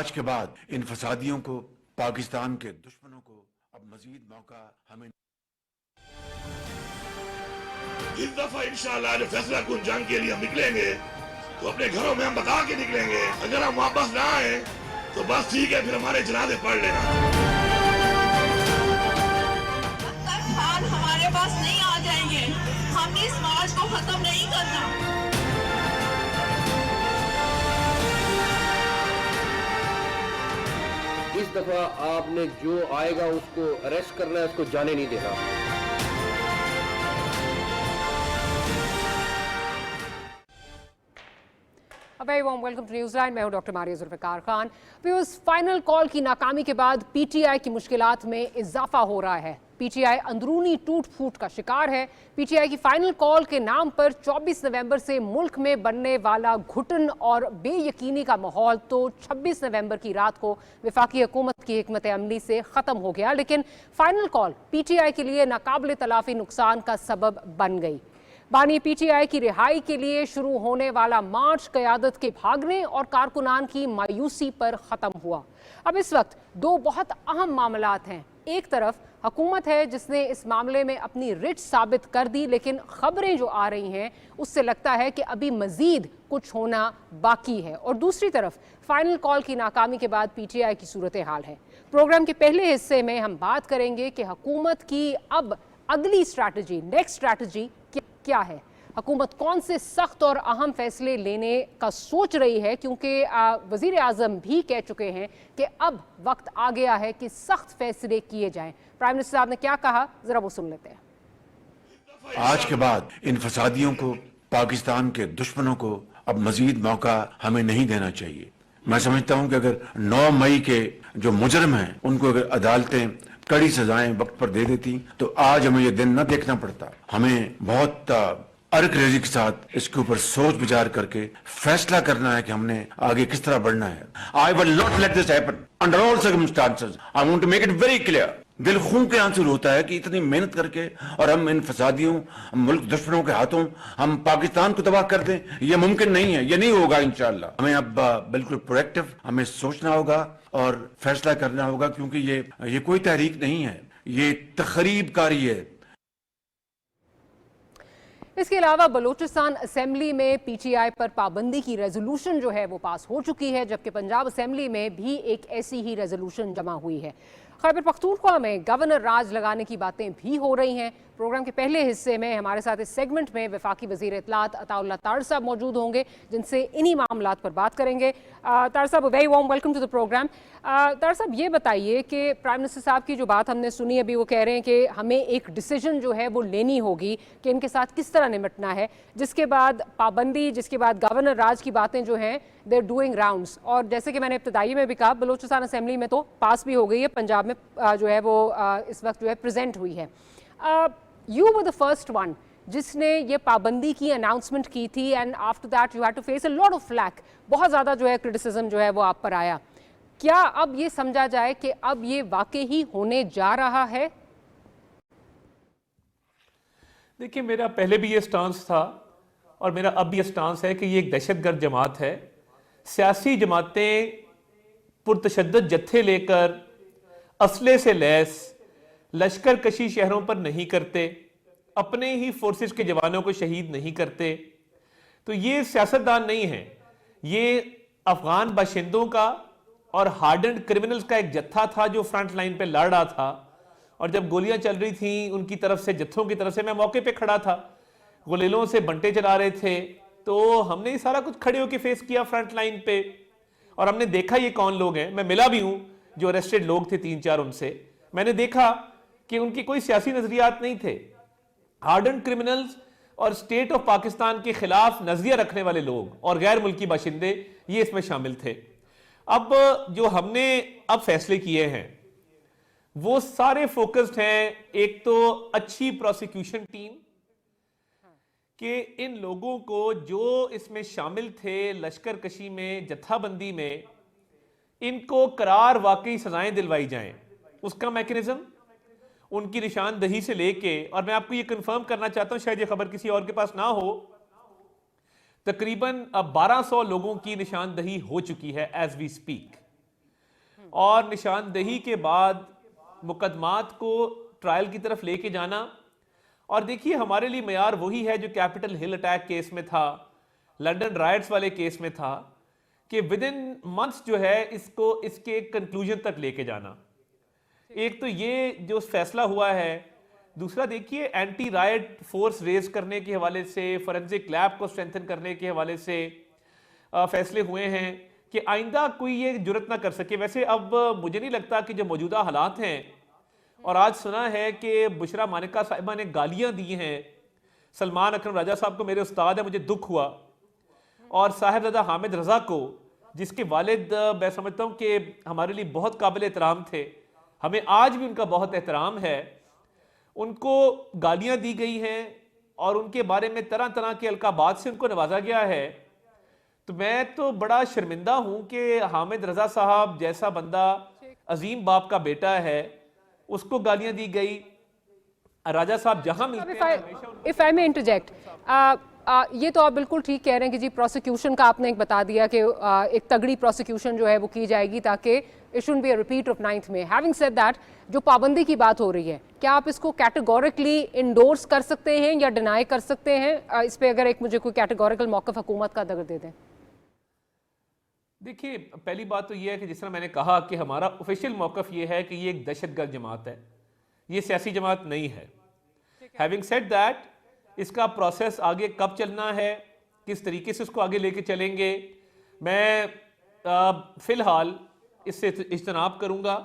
आज के बाद इन फसादियों को, पाकिस्तान के दुश्मनों को अब मजीद मौका हमें। इस दफा इंशाअल्लाह जो फैसला कुन जंग के लिए हम निकलेंगे तो अपने घरों में हम बता के निकलेंगे। अगर हम वापस ना आए तो बस ठीक है, फिर हमारे जनाजे पढ़ लेना। खान हमारे पास नहीं आ जाएंगे, हमने इस मार्च को खत्म नहीं करना। इस दफा आपने जो आएगा उसको अरेस्ट करना है, उसको जाने नहीं देना। Very warm welcome to New Zealand. मैं हूं डॉक्टर मारिया जुल्फ़िकार खान। उस फाइनल कॉल की नाकामी के बाद पीटीआई की मुश्किलात में इजाफा हो रहा है। पीटीआई अंदरूनी टूट फूट का शिकार है। पीटीआई की फाइनल कॉल के नाम पर 24 नवंबर से मुल्क में बनने वाला घुटन और बेयकीनी का माहौल तो 26 नवंबर की रात को वफाकी हुकूमत की हिकमत अमली से ख़त्म हो गया, लेकिन फाइनल कॉल पीटीआई के लिए नाकाबिल तलाफी नुकसान का सबब बन गई। बानी पीटीआई की रिहाई के लिए शुरू होने वाला मार्च क़यादत के भागने और कारकुनान की मायूसी पर ख़त्म हुआ। अब इस वक्त दो बहुत अहम मामलात हैं। एक तरफ हुकूमत है जिसने इस मामले में अपनी रिच साबित कर दी, लेकिन खबरें जो आ रही हैं उससे लगता है कि अभी मज़ीद कुछ होना बाकी है। और दूसरी तरफ फाइनल कॉल की नाकामी के बाद पीटीआई की सूरत हाल है। प्रोग्राम के पहले हिस्से में हम बात करेंगे कि हुकूमत की अब अगली स्ट्रैटेजी, नेक्स्ट स्ट्रैटेजी क्या है। हुकूमत कौन से सख्त और अहम फैसले लेने का सोच रही है, क्योंकि वज़ीर आज़म भी कह चुके हैं कि अब वक्त आ गया है कि सख्त फैसले किए जाएं। प्राइम मिनिस्टर साहब ने क्या कहा, जरा वो सुन लेते हैं। आज के बाद इन फसादियों को, पाकिस्तान के दुश्मनों को अब मजीद मौका हमें नहीं देना चाहिए। मैं समझता हूं कि अगर 9 मई के जो मुजरिम हैं उनको अगर अदालतें कड़ी सजाएं वक्त पर दे देती तो आज हमें ये दिन न देखना पड़ता। हमें बहुत अर्क-रेज़ी के साथ इसके ऊपर सोच विचार करके फैसला करना है कि हमने आगे किस तरह बढ़ना है। I will not let this happen under all circumstances. I want to make it very clear. दिल खून के आंसू होता है कि इतनी मेहनत करके और हम इन फसादियों, मुल्क दुश्मनों के हाथों हम पाकिस्तान को तबाह कर दें, यह मुमकिन नहीं है, यह नहीं होगा इंशाअल्लाह। हमें अब बिल्कुल प्रोएक्टिव हमें सोचना होगा और फैसला करना होगा, क्योंकि ये कोई तहरीक नहीं है, ये तखरीबकारी है। इसके अलावा बलूचिस्तान असेंबली में पीटीआई पर पाबंदी की रेजोल्यूशन जो है वो पास हो चुकी है, जबकि पंजाब असेंबली में भी एक ऐसी ही रेजोल्यूशन जमा हुई है। खैबर पख्तूनख्वा में गवर्नर राज लगाने की बातें भी हो रही हैं। प्रोग्राम के पहले हिस्से में हमारे साथ इस सेगमेंट में वफाकी वज़ीर इत्तलात अताउल्लाह तार साहब मौजूद होंगे, जिनसे इन्हीं मामलात पर बात करेंगे। तार साहब, very warm welcome to the programme. Tarar साहब, ये बताइए कि प्राइम मिनिस्टर साहब की जो बात हमने सुनी अभी, वो कह रहे हैं कि हमें एक डिसीजन जो है वो लेनी होगी कि इनके साथ किस तरह निपटना है, जिसके बाद पाबंदी, जिसके बाद गवर्नर राज की बातें जो हैं दे आर डूइंग राउंड्स। और जैसे कि मैंने इब्तदाई में भी कहा, बलूचिस्तान असेंबली में तो पास भी हो गई है, पंजाब में जो है वो इस वक्त जो है प्रेजेंट हुई है। You were the first one जिसने ये पाबंदी की अनाउंसमेंट की थी, and after that you had to face a lot of flak. बहुत ज़्यादा जो है क्रिटिसिज्म जो है वो आप पर आया। क्या अब ये समझा जाए कि अब ये वाकई ही होने जा रहा है? देखिए, मेरा पहले भी ये स्टांस था और मेरा अब ये स्टांस है कि ये एक दहशतगर्द जमात है। सियासी जमातें पुरतशद्दद जत्थे लेकर असले से लैस लश्कर कशी शहरों पर नहीं करते, अपने ही फोर्सेस के जवानों को शहीद नहीं करते, तो ये सियासतदान नहीं है, ये अफगान बाशिंदों का और हार्डन्ड क्रिमिनल्स का एक जत्था था जो फ्रंट लाइन पे लड़ रहा था। और जब गोलियां चल रही थी उनकी तरफ से, जत्थों की तरफ से, मैं मौके पे खड़ा था, गोलेलों से बंटे चला रहे थे, तो हमने ये सारा कुछ खड़े होकर फेस किया फ्रंट लाइन पे। और हमने देखा ये कौन लोग हैं। मैं मिला भी हूं जो अरेस्टेड लोग थे 3-4, उनसे मैंने देखा कि उनकी कोई सियासी नजरियात नहीं थे। हार्डन्ड क्रिमिनल्स और स्टेट ऑफ पाकिस्तान के खिलाफ नजरिया रखने वाले लोग और गैर मुल्की बाशिंदे ये इसमें शामिल थे। अब जो हमने अब फैसले किए हैं वो सारे फोकस्ड हैं, एक तो अच्छी प्रोसिक्यूशन टीम कि इन लोगों को जो इसमें शामिल थे लश्कर कशी में, जत्थाबंदी में, इनको करार वाकई सजाएं दिलवाई जाएं, उसका मैकेनिज्म, उनकी निशानदही से लेके। और मैं आपको ये कंफर्म करना चाहता हूं, शायद ये खबर किसी और के पास ना हो, तकरीबन 1200 लोगों की निशानदही हो चुकी है एज वी स्पीक। और निशानदेही के बाद मुकदमात को ट्रायल की तरफ लेके जाना। और देखिए हमारे लिए मयार वही है जो कैपिटल हिल अटैक केस में था, लंदन राइट्स वाले केस में था, कि विद इन मंथ्स जो है इसको इसके कंक्लूजन तक लेके जाना। एक तो ये जो फैसला हुआ है, दूसरा देखिए एंटी राइट फोर्स रेज करने के हवाले से, फोरेंसिक लैब को स्ट्रेंथन करने के हवाले से फैसले हुए हैं कि आइंदा कोई ये जुर्रत ना कर सके। वैसे अब मुझे नहीं लगता कि जो मौजूदा हालात हैं, और आज सुना है कि बुशरा मानिका साहिबा ने गालियां दी हैं सलमान अकरम राजा साहब को, मेरे उस्ताद है, मुझे दुख हुआ, और साहिबजादा हामिद रजा को, जिसके वालिद मैं समझता हूं कि हमारे लिए बहुत काबिल एहतराम थे, हमें आज भी उनका बहुत एहतराम है, उनको गालियां दी गई हैं और उनके बारे में तरह तरह के अलकाबात से उनको नवाजा गया है। तो मैं तो बड़ा शर्मिंदा हूं कि हामिद रजा साहब जैसा बंदा, अजीम बाप का बेटा है, उसको गालियां दी गई। राजा साहब जहां मिलते हैं, इफ आई मे इंटरजेक्ट, ये तो आप बिल्कुल ठीक कह रहे हैं कि जी प्रोसिक्यूशन का आपने एक बता दिया कि एक तगड़ी प्रोसिक्यूशन जो है वो की जाएगी ताकि it should be a repeat of 9th में। हैविंग सेड दैट, जो पाबंदी की बात हो रही है, क्या आप इसको कैटेगोरिकली इंडोर्स कर सकते हैं या डिनाई कर सकते हैं? इस पे अगर एक मुझे कोई कैटेगोरिकल मौक़िफ़ हुकूमत का अगर दे दें। देखिए पहली बात तो ये है कि जिस तरह मैंने कहा कि हमारा ऑफिशियल मौक़िफ़ ये है कि ये एक दहशतगर्द जमात है, ये सियासी जमात नहीं है। हैविंग सेड दैट, इसका प्रोसेस आगे कब चलना है, किस तरीके से उसको आगे लेके चलेंगे, मैं फ़िलहाल इससे इज्तनाब करूँगा,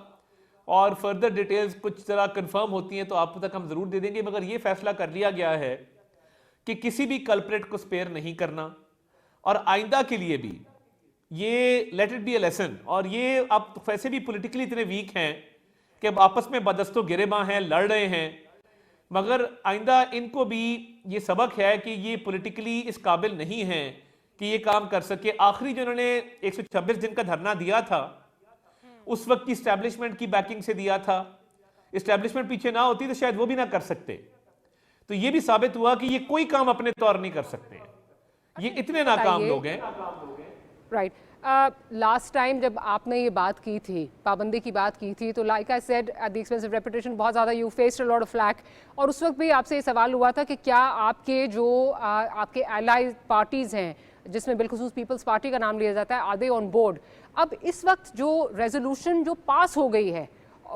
और फर्दर डिटेल्स कुछ तरह कंफर्म होती हैं तो आप तक हम ज़रूर दे देंगे। मगर ये फैसला कर लिया गया है कि किसी भी कल्प्रेट को स्पेयर नहीं करना, और आइंदा के लिए भी ये let it be a lesson. और ये आप वैसे भी पॉलिटिकली इतने वीक हैं कि अब आपस में बदस्तों गिरेबां हैं, लड़ रहे हैं, मगर आइंदा इनको भी ये सबक है कि ये पॉलिटिकली इस काबिल नहीं हैं कि ये काम कर सके। आखिरी जो इन्होंने 126 दिन का धरना दिया था, उस वक्त की इस्टेब्लिशमेंट की बैकिंग से दिया था। इस्टेब्लिशमेंट पीछे ना होती तो शायद वो भी ना कर सकते। तो ये भी साबित हुआ कि ये कोई काम अपने तौर नहीं कर सकते हैं, ये इतने नाकाम लोग हैं। राइट, लास्ट टाइम जब आपने ये बात की थी, पाबंदी की बात की थी, तो like I said at the expense of reputation, बहुत ज़्यादा you faced a lot of flak, और उस वक्त भी आपसे ये सवाल हुआ था कि क्या आपके जो आपके एलाइज पार्टीज़ हैं, जिसमें बिलखुसूस पीपल्स पार्टी का नाम लिया जाता है, आर दे ऑन बोर्ड? अब इस वक्त जो रेजोल्यूशन जो पास हो गई है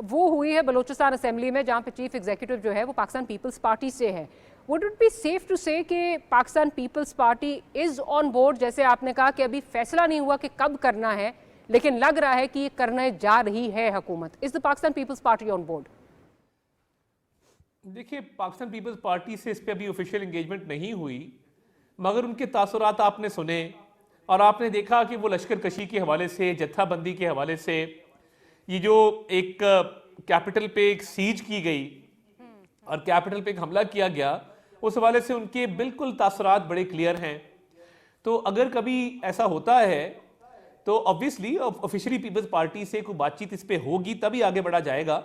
वो हुई है बलूचिस्तान असेंबली में, जहाँ पे चीफ एग्जीक्यूटिव जो है वो पाकिस्तान पीपल्स पार्टी से है। Would it be safe to say कि Pakistan Peoples Party is on board? जैसे आपने कहा कि अभी फैसला नहीं हुआ कि कब करना है, लेकिन लग रहा है कि ये करने जा रही है हुकूमत। Is the Pakistan Peoples Party on board? देखिए पाकिस्तान पीपल्स पार्टी से इस पर अभी ऑफिशियल एंगेजमेंट नहीं हुई, मगर उनके तासुरात आपने सुने और आपने देखा कि वो लश्कर कशी के हवाले से, जत्थाबंदी के हवाले से, ये जो एक कैपिटल पे एक सीज की गई और कैपिटल पे एक हमला किया गया, उस हवाले से उनके बिल्कुल तासुरात बड़े क्लियर हैं। तो अगर कभी ऐसा होता है तो ऑब्वियसली ऑफिशियली पीपल्स पार्टी से कोई बातचीत इस पे होगी, तभी आगे बढ़ा जाएगा।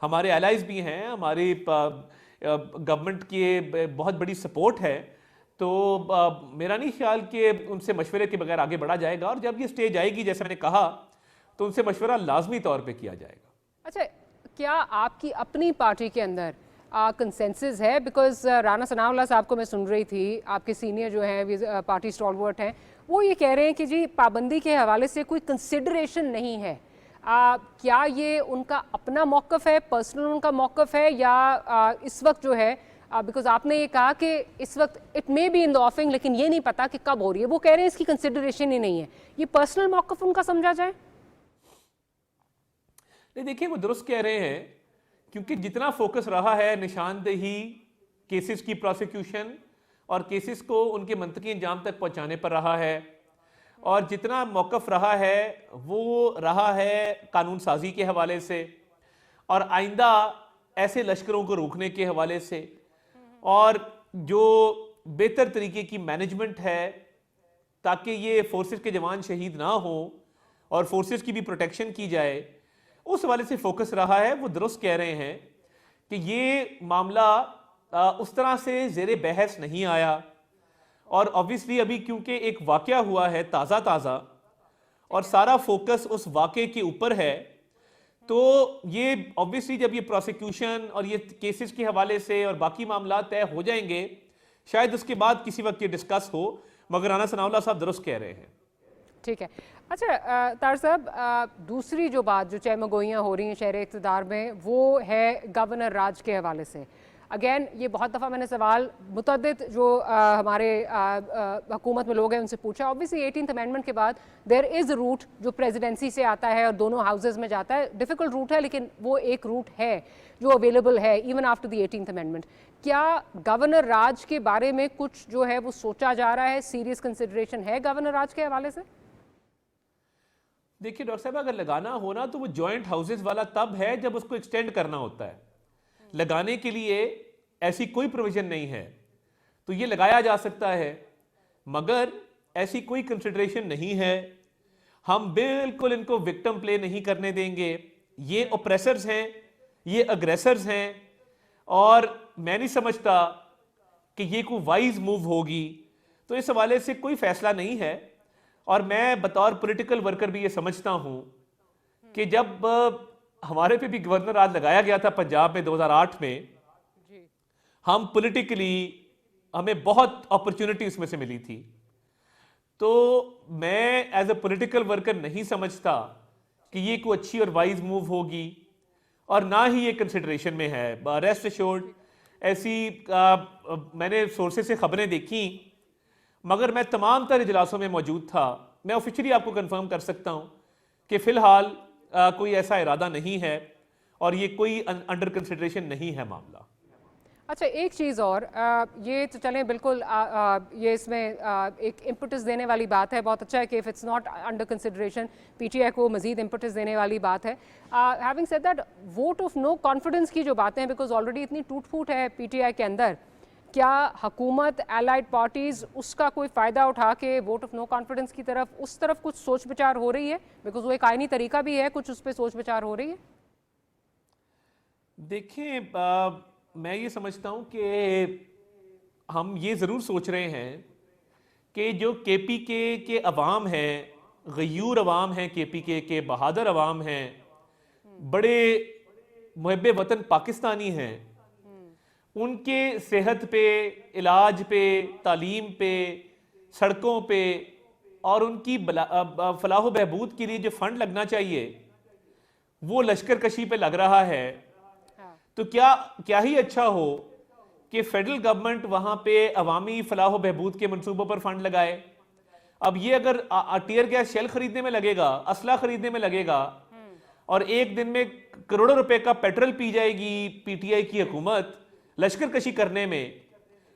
हमारे एलाइज भी हैं, हमारे गवर्नमेंट की बहुत बड़ी सपोर्ट है, तो मेरा नहीं ख्याल कि उनसे मशवरे के बगैर आगे बढ़ा जाएगा। और जब ये स्टेज आएगी, जैसे मैंने कहा, तो उनसे मशवरा लाजमी तौर पे किया जाएगा। अच्छा, क्या आपकी अपनी पार्टी के अंदर कंसेंसस है? बिकॉज राना सनाउल्लाह साहब को मैं सुन रही थी, आपके सीनियर जो हैं पार्टी स्टॉलवर्ट हैं, वो ये कह रहे हैं कि जी पाबंदी के हवाले से कोई कंसिडरेशन नहीं है। क्या ये उनका अपना मौक़िफ़ है, पर्सनल उनका मौक़िफ़ है, या इस वक्त जो है, बिकॉज आपने ये कहा कि इस वक्त it may be in the offing, लेकिन ये नहीं पता कि कब हो रही है, वो कह रहे हैं इसकी कंसिडरेशन ही नहीं है, ये पर्सनल मौक़िफ़ उनका समझा जाए? नहीं, देखिए वो दुरुस्त कह रहे हैं, क्योंकि जितना फोकस रहा है निशानदेही, केसेस की प्रोसिक्यूशन और केसेस को उनके मंतकी अंजाम तक पहुंचाने पर रहा है, और जितना मौक़िफ़ रहा है वो रहा है कानून साजी के हवाले से और आइंदा ऐसे लश्करों को रोकने के हवाले से, और जो बेहतर तरीके की मैनेजमेंट है ताकि ये फोर्सेस के जवान शहीद ना हो और फोर्सेस की भी प्रोटेक्शन की जाए, उस हवाले से फोकस रहा है। वो दुरुस्त कह रहे हैं कि ये मामला उस तरह से ज़ेरे बहस नहीं आया, और ऑब्वियसली अभी क्योंकि एक वाक़या हुआ है ताज़ा ताज़ा और सारा फोकस उस वाक़े के ऊपर है, तो ये ऑब्वियसली जब ये प्रोसिक्यूशन और ये केसेस के हवाले से और बाकी मामला तय हो जाएंगे, शायद उसके बाद किसी वक्त ये डिस्कस हो, मगर राना सनाउल्लाह साहब दुरुस्त कह रहे हैं। ठीक है। अच्छा तार साहब, दूसरी जो बात जो चहमगोइयाँ हो रही हैं शहर इक़्तिदार में, वो है गवर्नर राज के हवाले से। अगेन ये बहुत दफ़ा मैंने सवाल मुतअद्दिद जो हमारे हुकूमत में लोग हैं उनसे पूछा। ऑब्वियसली 18th अमेंडमेंट के बाद देयर इज़ रूट जो प्रेसिडेंसी से आता है और दोनों हाउसेज में जाता है। डिफ़िकल्ट रूट है, लेकिन वो एक रूट है जो अवेलेबल है even after the 18th amendment. क्या गवर्नर राज के बारे में कुछ जो है वो सोचा जा रहा है, सीरियस कंसिडरेशन है गवर्नर राज के हवाले से? देखिए डॉक्टर साहब, अगर लगाना होना तो वो जॉइंट हाउसेज वाला तब है जब उसको एक्सटेंड करना होता है। लगाने के लिए ऐसी कोई प्रोविजन नहीं है, तो ये लगाया जा सकता है, मगर ऐसी कोई कंसिडरेशन नहीं है। हम बिल्कुल इनको विक्टिम प्ले नहीं करने देंगे। ये ओप्रेसर्स हैं, ये अग्रेसर्स हैं, और मैं नहीं समझता कि ये कोई वाइज मूव होगी। तो इस हवाले से कोई फैसला नहीं है। और मैं बतौर पॉलिटिकल वर्कर भी ये समझता हूं कि जब हमारे पे भी गवर्नर राज लगाया गया था पंजाब में 2008 में, हम पॉलिटिकली हमें बहुत अपॉर्चुनिटी उसमें से मिली थी। तो मैं एज अ पॉलिटिकल वर्कर नहीं समझता कि ये कोई अच्छी और वाइज मूव होगी, और ना ही ये कंसिडरेशन में है। रेस्ट एश्योर्ड, ऐसी मैंने सोर्सेज से खबरें देखी, मगर मैं तमाम तरह इजलासों में मौजूद था। मैं ऑफिशियली आपको कंफर्म कर सकता हूं कि फिलहाल कोई ऐसा इरादा नहीं है और ये कोई अंडर कंसिडरेशन नहीं है मामला। अच्छा, एक चीज़ और, ये तो चलें बिल्कुल, ये इसमें एक इम्पटस देने वाली बात है। बहुत अच्छा है कि if it's not under consideration, PTI को मजीद इम्पटस देने वाली बात है। Having said that, vote of no confidence की जो बातें हैं, बिकॉज ऑलरेडी इतनी टूट फूट है पीटीआई के अंदर, क्या हुकूमत, एलाइड पार्टीज़ उसका कोई फ़ायदा उठा के वोट ऑफ नो कॉन्फिडेंस की तरफ, उस तरफ कुछ सोच विचार हो रही है? बिकॉज वो एक आइनी तरीका भी है, कुछ उस पर सोच विचार हो रही है? देखिए, मैं ये समझता हूं कि हम ये ज़रूर सोच रहे हैं कि जो केपीके के अवाम हैं, गयूर अवाम हैं, केपीके के बहादुर अवाम हैं, बड़े मुहब्बे वतन पाकिस्तानी हैं, उनके सेहत पे, इलाज पे, तालीम पे, सड़कों पे और उनकी फलाह बहबूद के लिए जो फंड लगना चाहिए वो लश्कर कशी पे लग रहा है। तो क्या ही अच्छा हो कि फेडरल गवर्नमेंट वहां पे अवामी फलाह बहबूद के मंसूबों पर फंड लगाए। अब ये अगर टीयर गैस शेल खरीदने में लगेगा, असला खरीदने में लगेगा, और एक दिन में करोड़ों रुपए का पेट्रोल पी जाएगी पीटीआई की हुकूमत लश्कर कशी करने में,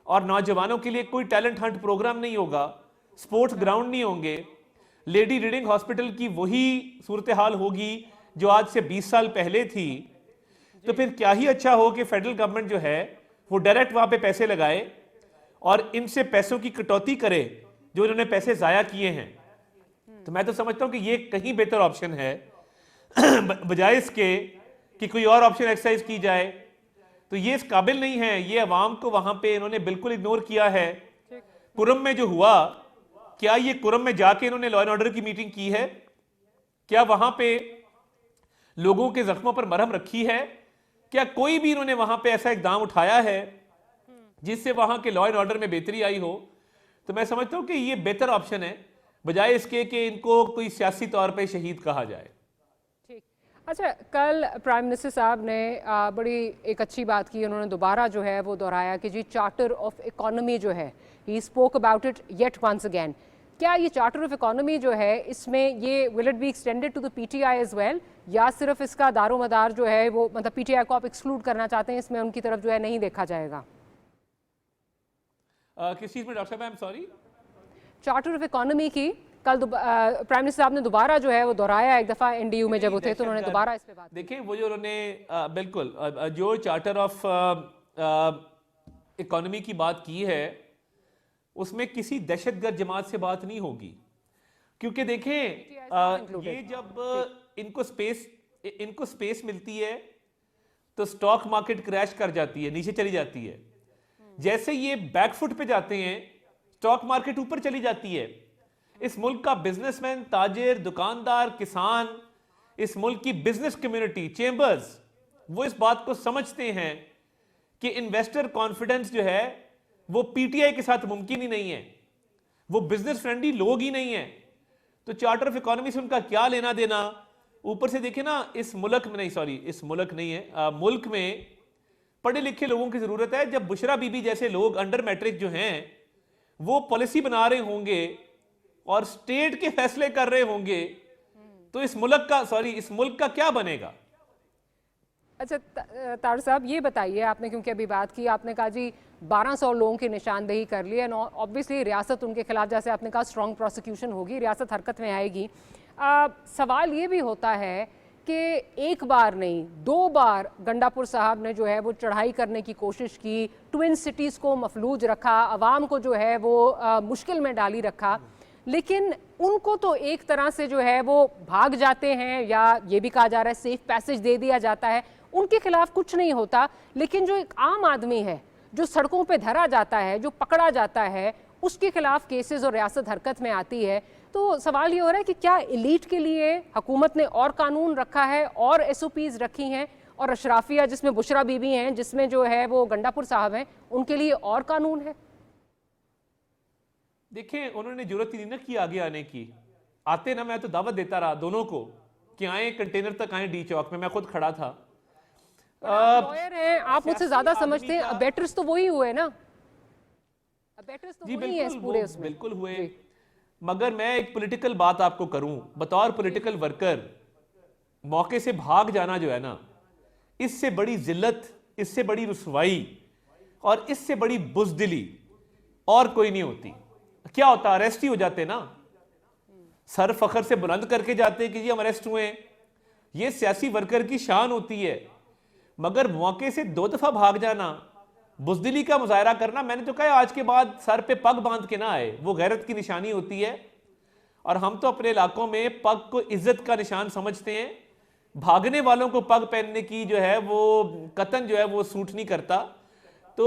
और नौजवानों के लिए कोई टैलेंट हंट प्रोग्राम नहीं होगा, स्पोर्ट्स ग्राउंड नहीं होंगे, लेडी रीडिंग हॉस्पिटल की वही सूरत हाल होगी जो आज से 20 साल पहले थी, तो फिर क्या ही अच्छा हो कि फेडरल गवर्नमेंट जो है वो डायरेक्ट वहां पे पैसे लगाए और इनसे पैसों की कटौती करे जो इन्होंने पैसे जाया किए हैं। तो मैं तो समझता हूं कि ये कहीं बेहतर ऑप्शन है बजाय इसके कि कोई और ऑप्शन एक्सरसाइज की जाए। तो ये इस काबिल नहीं है। ये अवाम को वहां पे इन्होंने बिल्कुल इग्नोर किया है। कुरम में जो हुआ, क्या ये कुरम में जाके इन्होंने लॉ एंड ऑर्डर की मीटिंग की है? क्या वहां पे लोगों के जख्मों पर मरहम रखी है? क्या कोई भी इन्होंने वहां पे ऐसा इकदाम उठाया है जिससे वहां के लॉ एंड ऑर्डर में बेहतरी आई हो? तो मैं समझता हूं कि ये बेहतर ऑप्शन है बजाय इसके कि इनको कोई सियासी तौर पे शहीद कहा जाए। ठीक। अच्छा, कल प्राइम मिनिस्टर साहब ने बड़ी एक अच्छी बात की। उन्होंने दोबारा जो है वो दोहराया कि जी चार्टर ऑफ इकोनॉमी जो है, he spoke about it yet once again. क्या ये चार्टर ऑफ इकोनॉमी जो है, इसमें ये will it be extended to the PTI as well, या सिर्फ इसका दारोमदार जो है वो, मतलब पीटीआई को आप एक्सक्लूड करना चाहते हैं, इसमें उनकी तरफ जो है नहीं देखा जाएगा? किस चीज में डॉक्टर साहब? I am sorry. Charter of economy की कल प्राइम मिनिस्टर साहब ने दोबारा जो है वो दोहराया। एक दफा एनडीयू में जब वो थे तो उन्होंने दोबारा इस पे बात। देखिए, वो जो उन्होंने बिल्कुल जो चार्टर ऑफ इकोनॉमी की बात की है उसमें किसी दहशतगर्द जमात से बात नहीं होगी, क्योंकि देखें ये जब इनको स्पेस मिलती है तो स्टॉक मार्केट क्रैश कर जाती है, नीचे चली जाती है। जैसे ये बैकफुट पे जाते हैं स्टॉक मार्केट ऊपर चली जाती है। इस मुल्क का बिजनेसमैन, ताजिर, दुकानदार, किसान, इस मुल्क की बिजनेस कम्युनिटी, चेंबर्स, वो इस बात को समझते हैं कि इन्वेस्टर कॉन्फिडेंस जो है वो पीटीआई के साथ मुमकिन ही नहीं है, वो बिजनेस फ्रेंडली लोग ही नहीं है। तो चार्टर ऑफ इकोनॉमी से उनका क्या लेना देना। ऊपर से देखे ना, इस मुल्क में नहीं, सॉरी इस मुल्क नहीं है, मुल्क में पढ़े लिखे लोगों की जरूरत है। जब बुशरा बीबी जैसे लोग अंडर मैट्रिक जो हैं वो पॉलिसी बना रहे होंगे और स्टेट के फैसले कर रहे होंगे, तो इस मुल्क का, सॉरी इस मुल्क का क्या बनेगा। अच्छा तार साहब, ये बताइए, आपने क्योंकि अभी बात की, आपने कहा जी 1200 लोगों की निशानदेही कर ली है, ऑब्वियसली रियासत उनके खिलाफ, जैसे आपने कहा, स्ट्रॉन्ग प्रोसिक्यूशन होगी, रियासत हरकत में आएगी। सवाल ये भी होता है कि एक बार नहीं 2 बार गंडापुर साहब ने जो है वो चढ़ाई करने की कोशिश की, ट्विन सिटीज़ को मफलूज रखा, अवाम को जो है वो मुश्किल में डाली रखा, लेकिन उनको तो एक तरह से जो है वो भाग जाते हैं, या ये भी कहा जा रहा है सेफ पैसेज दे दिया जाता है, उनके खिलाफ कुछ नहीं होता। लेकिन जो एक आम आदमी है जो सड़कों पे धरा जाता है, जो पकड़ा जाता है, उसके खिलाफ केसेस और रियासत हरकत में आती है। तो सवाल ये हो रहा है कि क्या एलीट के लिए हुकूमत ने और कानून रखा है और एसओपीज रखी हैं, और अशराफिया जिसमें बुशरा बीबी हैं, जिसमें जो है वो गंडापुर साहब हैं, उनके लिए और कानून है? देखिए, उन्होंने जरूरत ही नहीं ना की आगे आने की। आते ना, मैं तो दावत देता रहा दोनों को कि आए, कंटेनर तक आए, डी चौक में मैं खुद खड़ा था। लॉयर हैं, आप मुझसे ज्यादा समझते हैं, अबेटर्स तो वही हुए ना, अबेटर्स तो जी वही है इस पूरे उसमें। बिल्कुल हुए, मगर मैं एक पॉलिटिकल बात आपको करूं, बतौर पॉलिटिकल वर्कर मौके से भाग जाना जो है ना, इससे बड़ी जिल्लत, इससे बड़ी रुसवाई और इससे बड़ी बुज़दिली और कोई नहीं होती। क्या होता, अरेस्ट ही हो जाते ना, सर फखर से बुलंद करके जाते कि जी हम अरेस्ट हुए। ये सियासी वर्कर की शान होती है, मगर मौके से 2 दफा भाग जाना, बुज़दिली का मुजाहरा करना, मैंने तो कहा आज के बाद सर पे पग बांध के ना आए, वो गैरत की निशानी होती है। और हम तो अपने इलाकों में पग को इज्जत का निशान समझते हैं। भागने वालों को पग पहनने की जो है वो कतन जो है वो सूट नहीं करता। तो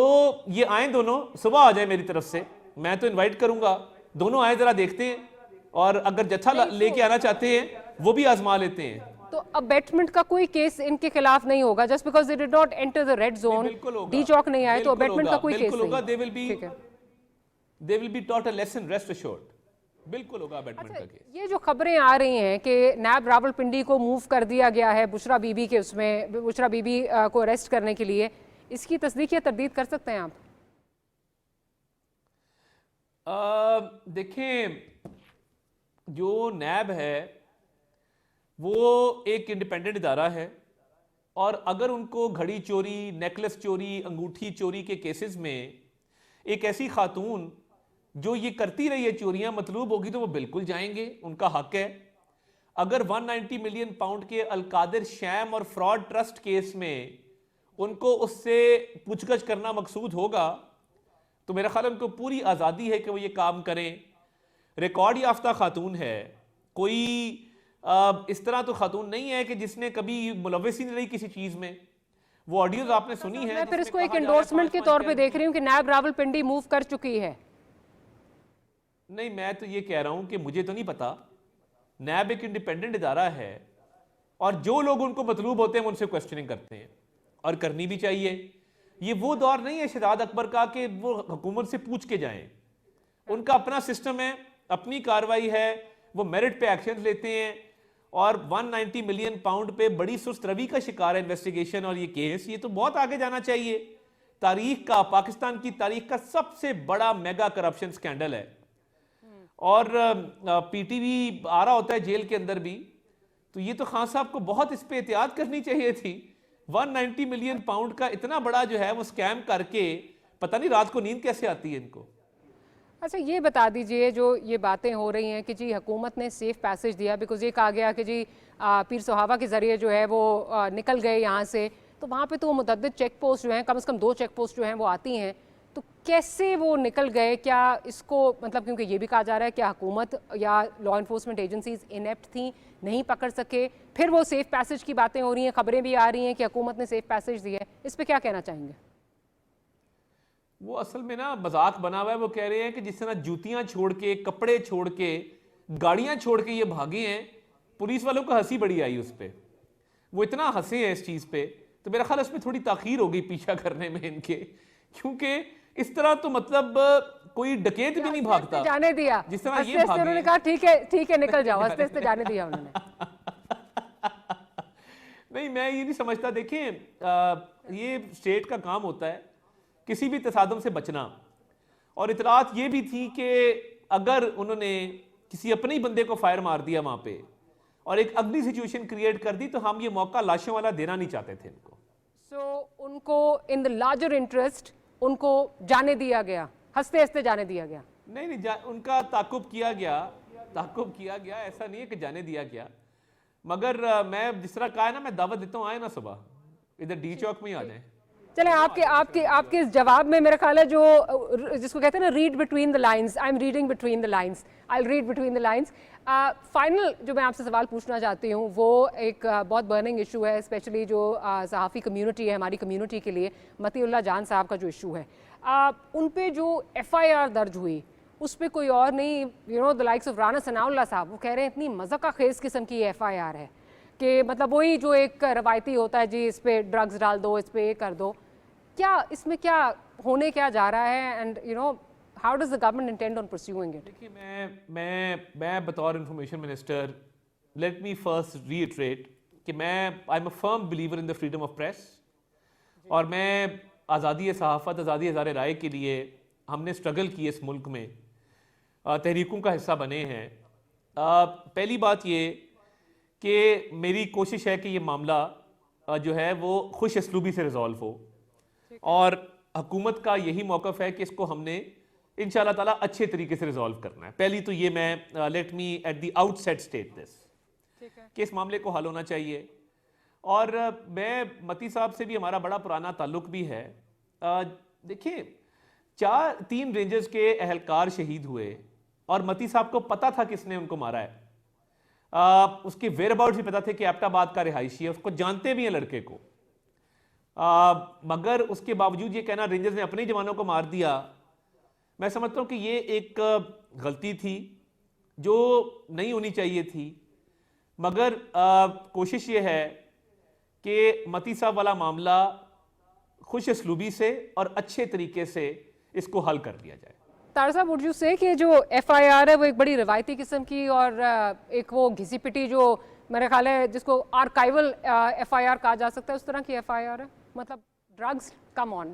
ये आए दोनों, सुबह आ जाए मेरी तरफ से, मैं तो इनवाइट करूंगा, दोनों आए, जरा देखते हैं, और अगर जत्था लेके आना चाहते हैं वो भी आजमा लेते हैं। तो अबेटमेंट का कोई केस इनके खिलाफ नहीं होगा, just because they did not enter the red zone, D Chowk नहीं आए, तो अबेटमेंट का कोई केस नहीं होगा। They will be taught a lesson, rest assured, बिल्कुल होगा अबेटमेंट का केस। ये जो खबरें आ रही हैं कि नैब रावलपिंडी को मूव कर दिया गया है बुशरा बीबी के, उसमें बुशरा बीबी को अरेस्ट करने के लिए, इसकी तस्दीक या तरदीद कर सकते हैं आप? देखें, जो नैब है वो एक इंडिपेंडेंट इदारा है, और अगर उनको घड़ी चोरी, नेकलेस चोरी, अंगूठी चोरी के केसेस में एक ऐसी खातून जो ये करती रही है चोरियां मतलूब होगी, तो वो बिल्कुल जाएंगे, उनका हक है। अगर 190 मिलियन पाउंड के अलकादिर शैम और फ्रॉड ट्रस्ट केस में उनको उससे पूछगछ करना मकसूद होगा, तो मेरा ख्याल उनको पूरी आज़ादी है कि वो ये काम करें। रिकॉर्ड याफ्ता खातून है, कोई इस तरह तो खातून नहीं है कि जिसने कभी मुलव्वस ही नहीं रही किसी चीज में। वो ऑडियोज आपने सुनी है। मैं फिर इसको एक एंडोर्समेंट के तौर पे देख रही हूँ कि नैब रावलपिंडी मूव कर चुकी है। नहीं, मैं तो ये कह रहा हूं कि मुझे तो नहीं पता। नैब एक इंडिपेंडेंट इदारा है, और जो लोग उनको मतलूब होते हैं उनसे क्वेश्चनिंग करते हैं, और करनी भी चाहिए। ये वो दौर नहीं है शहजाद अकबर का कि वो हुकूमत से पूछ के जाएं। उनका अपना सिस्टम है, अपनी कार्रवाई है, वो मेरिट पे एक्शन लेते हैं। और 190 मिलियन पाउंड पे बड़ी सुस्त रवि का शिकार है इन्वेस्टिगेशन और ये केस। ये तो बहुत आगे जाना चाहिए। तारीख का, पाकिस्तान की तारीख का सबसे बड़ा मेगा करप्शन स्कैंडल है, और पीटीवी आ रहा होता है जेल के अंदर भी। तो ये तो खान साहब को बहुत इस पे एहतियात करनी चाहिए थी। 190 मिलियन पाउंड का इतना बड़ा जो है वो स्कैम करके पता नहीं रात को नींद कैसे आती है इनको। अच्छा, ये बता दीजिए, जो ये बातें हो रही हैं कि जी हुकूमत ने सेफ पैसेज दिया, बिकॉज ये कहा गया कि जी पीर सुहावा के ज़रिए जो है वो निकल गए यहाँ से, तो वहाँ पे तो मुतअद्दिद चेक पोस्ट जो हैं, कम से कम 2 चेक पोस्ट जो हैं वो आती हैं, तो कैसे वो निकल गए? क्या इसको मतलब, क्योंकि ये भी कहा जा रहा है कि हुकूमत या लॉ इन्फोर्समेंट एजेंसीज इनेप्ट थी, नहीं पकड़ सके, फिर वो सेफ पैसेज की बातें हो रही हैं, खबरें भी आ रही हैं कि हुकूमत ने सेफ पैसेज दिया है, इस पर क्या कहना चाहेंगे? वो असल में ना मजाक बना हुआ है। वो कह रहे हैं कि जिस तरह जूतियां छोड़ के, कपड़े छोड़ के, गाड़ियां छोड़ के ये भागे हैं, पुलिस वालों को हंसी बड़ी आई उस पर, वो इतना हंसे हैं इस चीज़ पे, तो मेरा ख्याल उसमें थोड़ी ताखीर हो गई पीछा करने में इनके, क्योंकि इस तरह तो मतलब कोई डकैत भी नहीं भागता जाने दिया जिस तरह ये हंसते-हंसते उन्होंने कहा ठीक है निकल जाओ, हंसते हंसते जाने दिया उन्होंने। नहीं, मैं ये नहीं समझता। देखें, ये स्टेट का काम होता है किसी भी तसादम से बचना, और इतलात ये भी थी कि अगर उन्होंने किसी अपने ही बंदे को फायर मार दिया वहां पे और एक अगली सिचुएशन क्रिएट कर दी, तो हम ये मौका लाशों वाला देना नहीं चाहते थे इनको। उनको इन द लार्जर इंटरेस्ट उनको जाने दिया गया, हंसते हंसते जाने दिया गया। नहीं, उनका ताकुब किया गया, ऐसा नहीं है कि जाने दिया गया, मगर मैं जिस तरह कहा है ना, मैं दावत देता हूँ आए ना सुबह इधर डी चौक में ही आ जाए। चलें, आपके इस जवाब में मेरा ख्याल है जो जिसको कहते हैं ना read between the lines, I am reading between the lines, I will read between the lines. Final जो मैं आपसे सवाल पूछना चाहती हूँ वो एक बहुत बर्निंग इशू है, स्पेशली जो सहाफ़ी कम्युनिटी है, हमारी कम्युनिटी के लिए मतीउल्लाह जान साहब का जो इशू है, उन पे जो FIR दर्ज हुई उस पर कोई और नहीं, the likes of Rana Sanaullah साहब, वो कह रहे हैं इतनी मज़ाक़ा खेज़ किस्म की FIR है कि मतलब वही जो एक रवायती होता है जी, इस पे ड्रग्स डाल दो, इस पे ये कर दो। क्या इसमें क्या होने क्या जा रहा है, and how does the government intend on pursuing it? देखिए, मैं बतौर information minister, let me first reiterate कि मैं I am a firm believer in the freedom of press, और मैं आज़ादी सहाफ़त, आज़ादी इज़हार राय के लिए हमने स्ट्रगल की इस मुल्क में, तहरीकों का हिस्सा बने हैं। पहली बात ये कि मेरी कोशिश है कि ये मामला जो है वो खुश असलूबी से रिजॉल्व हो, और हुकूमत का यही मौक़िफ़ है कि इसको हमने इंशाअल्लाह ताला अच्छे तरीके से रिजॉल्व करना है। पहली तो ये मैं let me at the outset state this कि इस मामले को हल होना चाहिए। और मैं मती साहब से भी हमारा बड़ा पुराना ताल्लुक भी है। देखिए, 3 रेंजर्स के एहलकार शहीद हुए और मती साहब को पता था किसने उनको मारा है। उसके वेयरअबाउट्स भी पता थे कि एबटाबाद का रिहायशी है, उसको जानते भी हैं लड़के को। मगर उसके बावजूद ये कहना रेंजर्स ने अपने जवानों को मार दिया, मैं समझता हूँ कि ये एक गलती थी जो नहीं होनी चाहिए थी। मगर कोशिश ये है कि मती साहब वाला मामला खुश असलूबी से और अच्छे तरीके से इसको हल कर लिया जाए। तार साहब, वुड यू से कि जो FIR है वो एक बड़ी रिवायती किस्म की और एक वो घिसी पिटी जो मेरे ख्याल है जिसको आर्काइवल FIR कहा जा सकता है, उस तरह की FIR है? मतलब ड्रग्स, कम ऑन,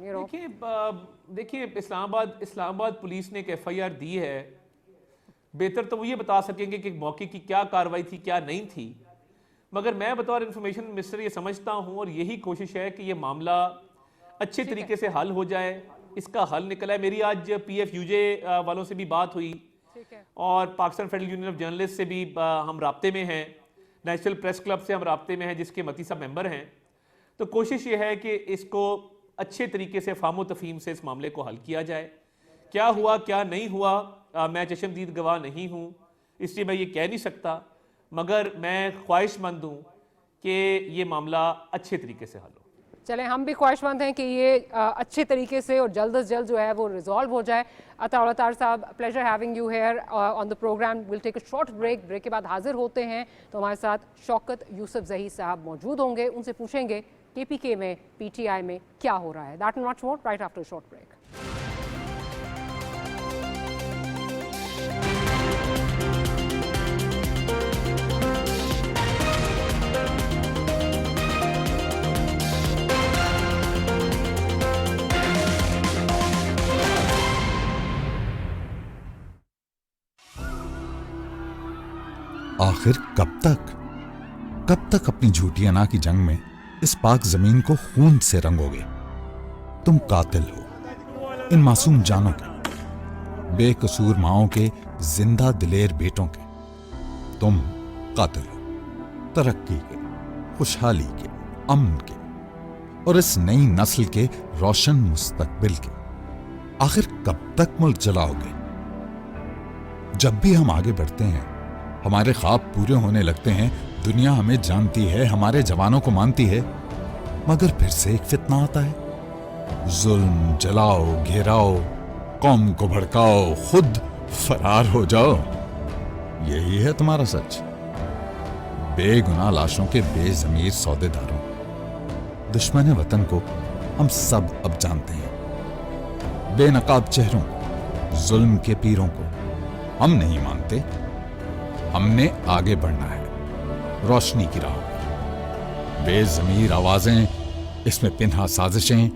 देखिए इस्लामाबाद पुलिस ने एक FIR दी है, बेहतर तो वो ये बता सकेंगे कि मौके की क्या कार्रवाई थी क्या नहीं थी। मगर मैं बतौर इंफॉर्मेशन मिनिस्टर ये समझता हूँ और यही कोशिश है कि ये मामला अच्छे तरीके से हल हो जाए, इसका हल निकला है। मेरी आज PFUJ वालों से भी बात हुई और Pakistan federal union of journalist से भी हम राब्ते में हैं, नेशनल प्रेस क्लब से हम राब्ते में हैं जिसके मती साहब मेंबर हैं। तो कोशिश ये है कि इसको अच्छे तरीके से फामो तफहीम से इस मामले को हल किया जाए। क्या हुआ क्या नहीं हुआ, मैं चशमदीद गवाह नहीं हूँ, इसलिए मैं ये कह नहीं सकता, मगर मैं ख्वाहिशमंद हूँ कि ये मामला अच्छे तरीके से हल हो। चलें, हम भी ख्वाहिशमंद हैं कि ये अच्छे तरीके से और जल्द अज जल्द जो है वो रिजॉल्व हो जाए। अताउल्लाह तार साहब, pleasure having you here on the programme. Will take a short break के बाद हाजिर होते हैं तो हमारे साथ शौकत यूसुफ जही साहब मौजूद होंगे, उनसे पूछेंगे KPK में, PTI में क्या हो रहा है। That and much more right after short break. आखिर कब तक अपनी झूठी अना की जंग में इस पाक जमीन को खून से रंगोगे? तुम कातिल हो इन मासूम जानों के, बेकसूर माओं के, जिंदा दिलेर बेटों के। तुम कातिल हो तरक्की के, खुशहाली के, अमन के और इस नई नस्ल के रोशन मुस्तकबिल के। आखिर कब तक मुल्क जलाओगे? जब भी हम आगे बढ़ते हैं, हमारे ख्वाब पूरे होने लगते हैं, दुनिया हमें जानती है, हमारे जवानों को मानती है, मगर फिर से एक फितना आता है। जुल्म, जलाओ, घेराओ, कौम को भड़काओ, खुद फरार हो जाओ। यही है तुम्हारा सच। बेगुनाह लाशों के बेजमीर सौदेदारों, दुश्मन वतन को हम सब अब जानते हैं। बेनकाब चेहरों, जुल्म के पीरों को हम नहीं मानते। हमने आगे बढ़ना है रोशनी की राह पर। बेजमीर आवाजें, इसमें पिन्हा साजिशें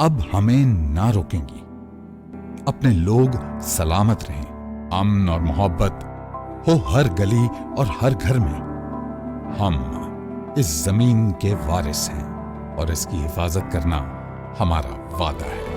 अब हमें ना रोकेंगी। अपने लोग सलामत रहें, अमन और मोहब्बत हो हर गली और हर घर में। हम इस जमीन के वारिस हैं और इसकी हिफाजत करना हमारा वादा है।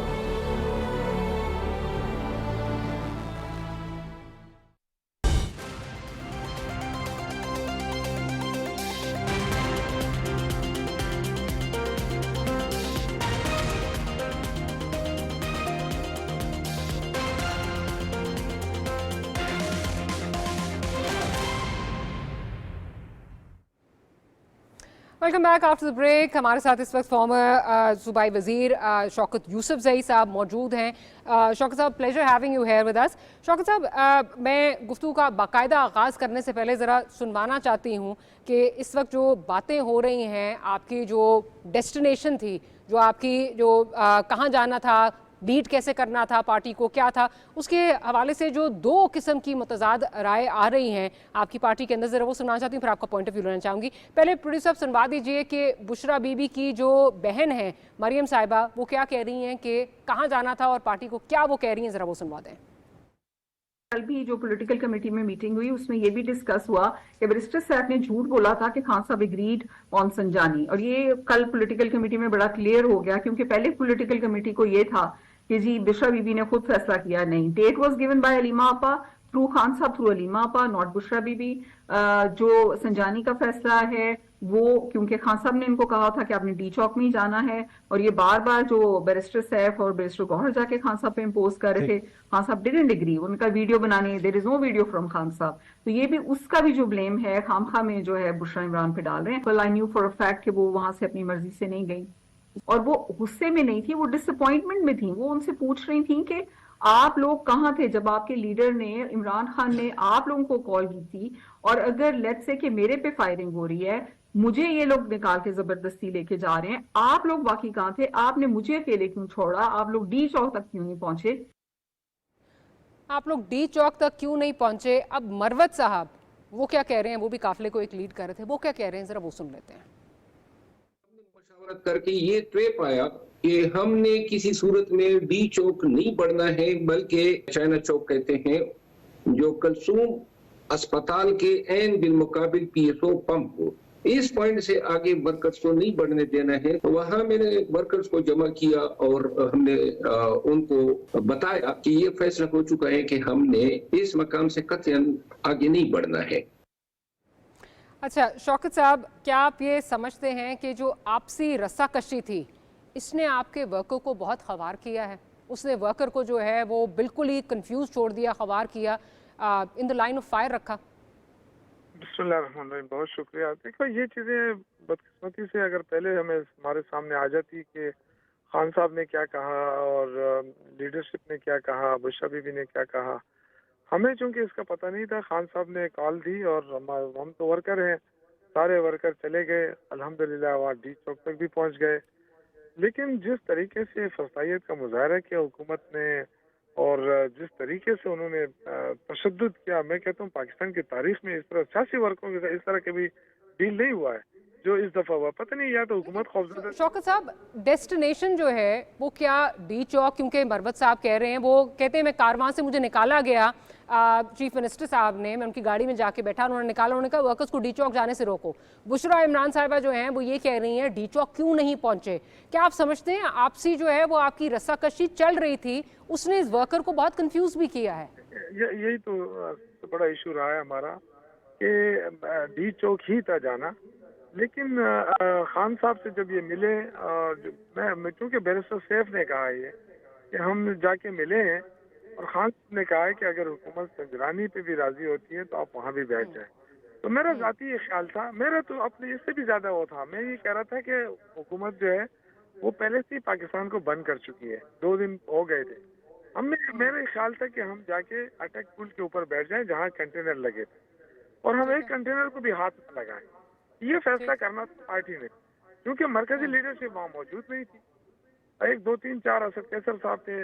Welcome back after the break. हमारे साथ इस वक्त फॉर्मर सूबाई वजीर शौकत यूसुफजई साहब मौजूद हैं। शौकत साहब, pleasure having you here with us. Shaukat साहब, मैं गुफ्तगू का बाकायदा आगाज़ करने से पहले ज़रा सुनवाना चाहती हूँ कि इस वक्त जो बातें हो रही हैं, आपकी जो डेस्टिनेशन थी, जो आपकी जो कहाँ जाना था, लीड कैसे करना था पार्टी को, क्या था, उसके हवाले से जो दो किस्म की मुतजाद राय आ रही हैं आपकी पार्टी के अंदर, ज़रा वो सुनना चाहती हूँ, फिर आपका पॉइंट ऑफ व्यू लेना चाहूँगी। पहले प्रोड्यूसर साहब सुनवा दीजिए कि बुशरा बीबी की जो बहन है मरियम साहिबा, वो क्या कह रही हैं कि कहाँ जाना था और पार्टी को क्या वो कह रही हैं, ज़रा वो सुनवा दें। कल भी जो पॉलिटिकल कमेटी में मीटिंग हुई उसमें ये भी डिस्कस हुआ कि बैरिस्टर साहब ने झूठ बोला था कि खान साहब एग्रीड ऑन संजानी, और ये कल पॉलिटिकल कमेटी में बड़ा क्लियर हो गया, क्योंकि पहले पॉलिटिकल कमेटी को ये था कि जी बुशरा बीबी ने खुद फैसला किया। नहीं, date was given by Aleema आपा थ्रू खान साहब थ्रू अलीमा आपा, नॉट बुशरा बीबी। जो संजानी का फैसला है वो क्योंकि खान साहब ने इनको कहा था कि आपने डी चौक में ही जाना है, और ये बार बार जो बैरिस्टर सैफ और बैरिस्टर गौहर जाके खान साहब पे इम्पोज कर रहे थे, खान साहब डिडंट एग्री, उनका वीडियो बनाने, there is no video from Khan साहब। तो ये भी उसका भी जो ब्लेम है खामखा में जो है बुशरा इमरान पे डाल रहे हैं। I knew for a fact कि वो वहां से अपनी मर्जी से नहीं गई, और वो गुस्से में नहीं थी, वो डिसअपॉइंटमेंट में थी। वो उनसे पूछ रही थी कि आप लोग कहाँ थे जब आपके लीडर ने, इमरान खान ने आप लोगों को कॉल की थी, और अगर लेट्स से कि मेरे पे फायरिंग हो रही है, मुझे ये लोग निकाल के जबरदस्ती लेके जा रहे हैं, आप लोग बाकी कहाँ थे, आपने मुझे अकेले क्यों छोड़ा, आप लोग डी चौक तक क्यों नहीं पहुंचे। आप लोग डी चौक तक क्यों नहीं पहुंचे? अब मरवत साहब वो क्या कह रहे हैं, वो भी काफिले को एक लीड कर रहे थे, वो क्या कह रहे हैं, जरा वो सुन लेते हैं। मशवरत करके ये तय पाया कि हमने किसी सूरत में डी चौक नहीं बढ़ना है, बल्कि चाइना चौक कहते हैं, जो कलसूम अस्पताल के एन बिलमुकाबिल पीएसओ पंप को, इस पॉइंट से आगे वर्कर्स को नहीं बढ़ने देना है। तो वहां मैंने वर्कर्स को जमा किया और हमने उनको बताया कि ये फैसला हो चुका है कि हमने इस मकाम से कतई आगे नहीं बढ़ना है। अच्छा शौकत साहब, क्या आप ये समझते हैं कि जो आपसी रस्साकशी थी इसने आपके वर्कर को बहुत ख़वार किया है? उसने वर्कर को जो है वो बिल्कुल ही कंफ्यूज छोड़ दिया, ख़वार किया, in the line of fire रखा। बिस्मिल्लाहिर्रहमानिर्रहीम, बहुत शुक्रिया। देखो ये चीज़ें बदकिस्मती से अगर पहले हमारे सामने आ जाती कि खान साहब ने क्या कहा और लीडरशिप ने क्या कहा, बुशरा बीबी ने क्या कहा, हमें चूंकि इसका पता नहीं था। खान साहब ने कॉल दी और हम तो वर्कर हैं, सारे वर्कर चले गए, अल्हम्दुलिल्लाह वहाँ डी चौक तक भी पहुँच गए। लेकिन जिस तरीके से फसाइयत का मुजाहरा किया हुकूमत ने और जिस तरीके से उन्होंने तशद्दुद किया, मैं कहता हूँ पाकिस्तान की तारीख में इस तरह सियासी वर्कों के साथ इस तरह कभी डील नहीं हुआ है जो इस दफा हुआ। पता नहीं या तो हुकूमत खौफजदा। शौकत साहब, डेस्टिनेशन जो है वो क्या डी चौक, क्योंकि मरवत साहब कह रहे हैं, वो कहते हैं मैं कारवां से मुझे निकाला गया, चीफ मिनिस्टर साहब ने, मैं उनकी गाड़ी में जाके बैठा, उन्होंने निकाला, उन्होंने कहा वर्कर्स को डी चौक जाने से रोको। बुशरा इमरान साहिबा जो हैं वो ये कह रही हैं डी चौक क्यों नहीं पहुंचे। क्या आप समझते हैं आपसी जो है वो आपकी रस्साकशी चल रही थी, उसने इस वर्कर को बहुत कंफ्यूज भी किया है? यही तो बड़ा इशू रहा है हमारा कि डी चौक ही था जाना। लेकिन खान साहब से जब ये मिले, मैं चूँकि बैरिस्टर सैफ ने कहा ये कि हम जाके मिले हैं, और खान साहब ने कहा है कि अगर हुकूमत संजरानी पे भी राजी होती है तो आप वहाँ भी बैठ जाएं। तो मेरा जाती ये ख्याल था, मेरा तो अपने इससे भी ज़्यादा वो था, मैं ये कह रहा था कि हुकूमत जो है वो पहले से ही पाकिस्तान को बंद कर चुकी है, 2 दिन हो गए थे। मेरा ख्याल था कि हम जाके अटैक पुल के ऊपर बैठ जाएं जहाँ कंटेनर लगे थे, और हम एक कंटेनर को भी हाथ में लगाएं। ये फैसला करना था पार्टी ने, क्योंकि मरकजी लीडरशिप वहाँ मौजूद नहीं थी। 1, 2, 3, 4 असद कैसर साहब थे,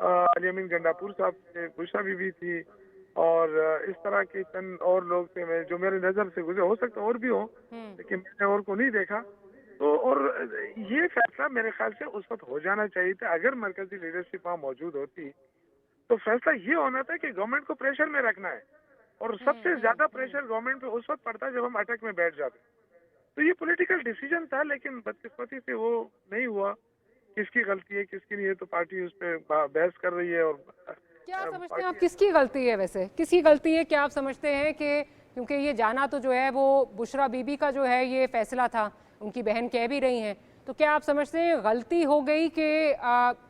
अली अमीन गंडापुर साहब थे, बुशरा बीबी थी, और इस तरह के चंद और लोग थे मैं जो मेरे नजर से गुजरे, हो सकता और भी हो, लेकिन मैंने और को नहीं देखा। तो और ये फैसला मेरे ख्याल से उस वक्त हो जाना चाहिए था। अगर मरकजी लीडरशिप वहाँ मौजूद होती तो फैसला ये होना था कि गवर्नमेंट को प्रेशर में रखना है, और सबसे ज्यादा प्रेशर गवर्नमेंट पे उस वक्त पड़ता है जब हम अटैक में बैठ जाते। तो ये पॉलिटिकल डिसीजन था, लेकिन बदकिस्मती से वो नहीं हुआ। किसकी गलती है किसकी नहीं है तो पार्टी उस पर बहस कर रही है। और क्या समझते हैं आप किसकी गलती है, वैसे किसकी गलती है? क्या आप समझते हैं कि क्योंकि ये जाना तो जो है वो बुशरा बीबी का जो है ये फैसला था, उनकी बहन कह भी रही हैं, तो क्या आप समझते हैं गलती हो गई कि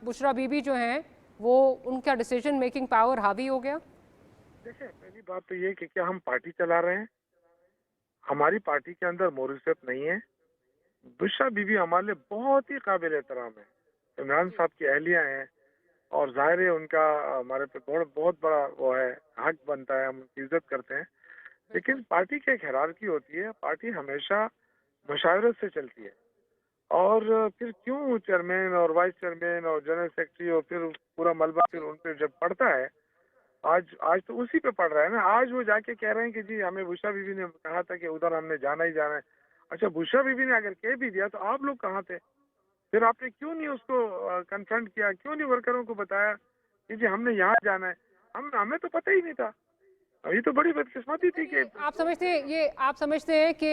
बुशरा बीबी जो हैं वो उनका डिसीजन मेकिंग पावर हावी हो गया? देखिए, पहली बात तो ये कि क्या हम पार्टी चला रहे हैं? हमारी पार्टी के अंदर मोरियत नहीं है। बुशरा बीबी हमारे लिए बहुत ही काबिल एहतराम है, इमरान साहब की अहलिया हैं, और जाहिर है उनका हमारे पे बहुत बड़ा वो है, हक बनता है, हम उनकी इज्जत करते हैं। लेकिन पार्टी की एक हायरार्की होती है, पार्टी हमेशा मशावरत से चलती है, और फिर क्यों चेयरमैन और वाइस चेयरमैन और जनरल सेक्रेटरी और फिर पूरा मलबा फिर उन पे जब पड़ता है, आज तो उसी पे पड़ रहा है ना। आज वो जाके कह रहे हैं कि जी हमें बुशरा बीबी ने कहा था कि उधर हमने जाना ही जाना है। अच्छा, बुशरा बीबी ने अगर कह भी दिया तो आप लोग कहाँ थे? फिर आपने क्यों नहीं उसको कन्फ्रंट किया? क्यों नहीं वर्करों को बताया कि जी हमने यहाँ जाना है? हमें तो पता ही नहीं था। ये तो बड़ी बदकिस्मती थी कि आप समझते हैं कि